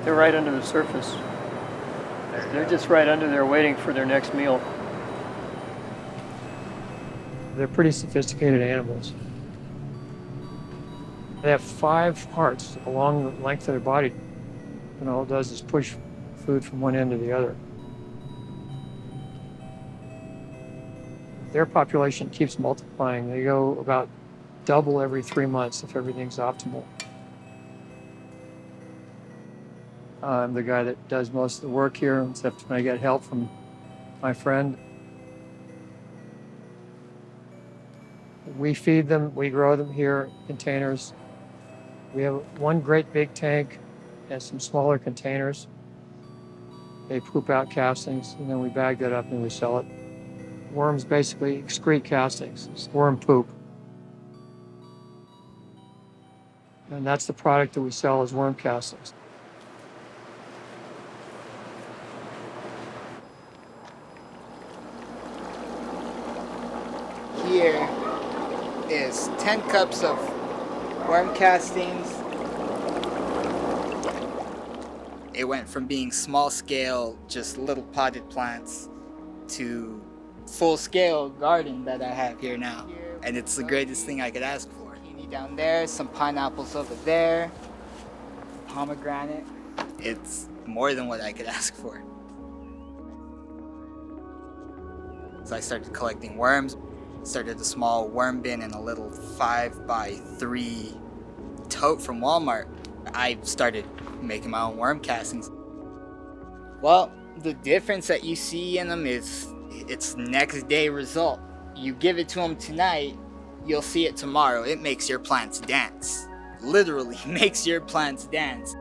They're right under the surface. They're just right under there waiting for their next meal. They're pretty sophisticated animals. They have 5 hearts along the length of their body, and all it does is push food from one end to the other. Their population keeps multiplying. They go about double every 3 months if everything's optimal. I'm the guy that does most of the work here, except when I get help from my friend. We feed them, we grow them here in containers. We have one great big tank and some smaller containers. They poop out castings, and then we bag that up and we sell it. Worms basically excrete castings. It's worm poop. And that's the product that we sell as worm castings. Here is 10 cups of worm castings. It went from being small scale, just little potted plants, to full scale garden that I have here now. And it's the greatest thing I could ask for. Down there, some pineapples over there, pomegranate. It's more than what I could ask for. So I started collecting worms. Started a small worm bin in a little 5x3 tote from Walmart. I started making my own worm castings. Well, the difference that you see in them is its next day result. You give it to them tonight, you'll see it tomorrow. It makes your plants dance. Literally makes your plants dance.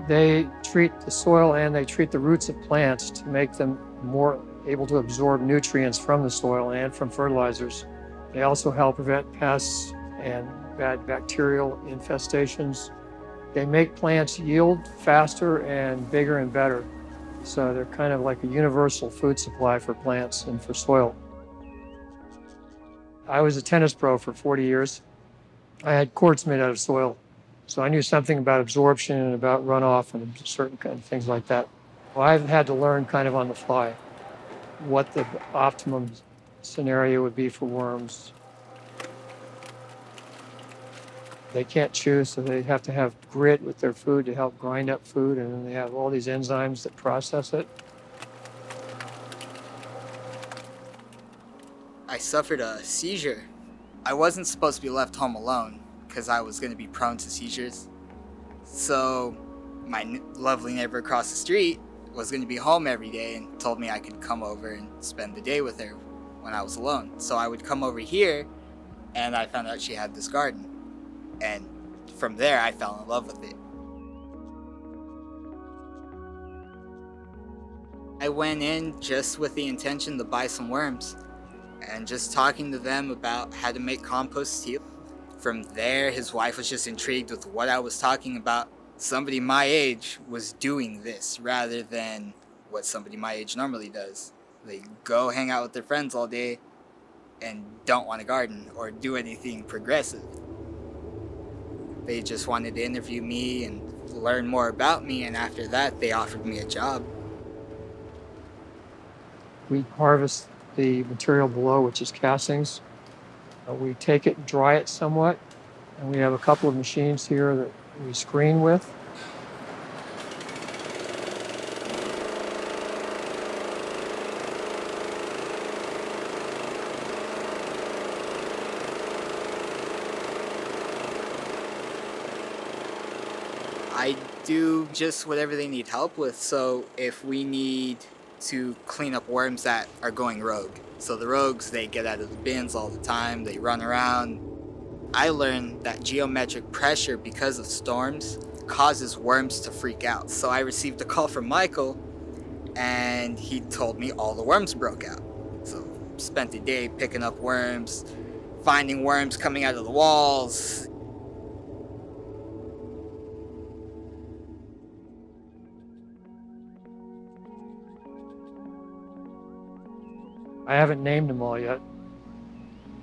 They treat the soil and they treat the roots of plants to make them more able to absorb nutrients from the soil and from fertilizers. They also help prevent pests and bad bacterial infestations. They make plants yield faster and bigger and better. So they're kind of like a universal food supply for plants and for soil. I was a tennis pro for 40 years. I had courts made out of soil. So I knew something about absorption and about runoff and certain kind of things like that. Well, I've had to learn kind of on the fly what the optimum scenario would be for worms. They can't chew, so they have to have grit with their food to help grind up food, and then they have all these enzymes that process it. I suffered a seizure. I wasn't supposed to be left home alone because I was going to be prone to seizures. So my lovely neighbor across the street was going to be home every day and told me I could come over and spend the day with her when I was alone. So I would come over here, and I found out she had this garden. And from there, I fell in love with it. I went in just with the intention to buy some worms and just talking to them about how to make compost tea. From there, his wife was just intrigued with what I was talking about. Somebody my age was doing this rather than what somebody my age normally does. They go hang out with their friends all day and don't want to garden or do anything progressive. They just wanted to interview me and learn more about me, and after that, they offered me a job. We harvest the material below, which is castings. We take it and dry it somewhat, and we have a couple of machines here that we screen with. I do just whatever they need help with. So if we need to clean up worms that are going rogue. So the rogues, they get out of the bins all the time, they run around. I learned that geometric pressure because of storms causes worms to freak out. So I received a call from Michael and he told me all the worms broke out. So spent the day picking up worms, finding worms coming out of the walls. I haven't named them all yet.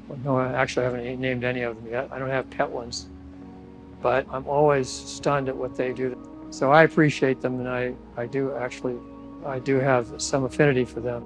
Well, no, actually I haven't named any of them yet. I don't have pet ones. but I'm always stunned at what they do. So I appreciate them, and I do have some affinity for them.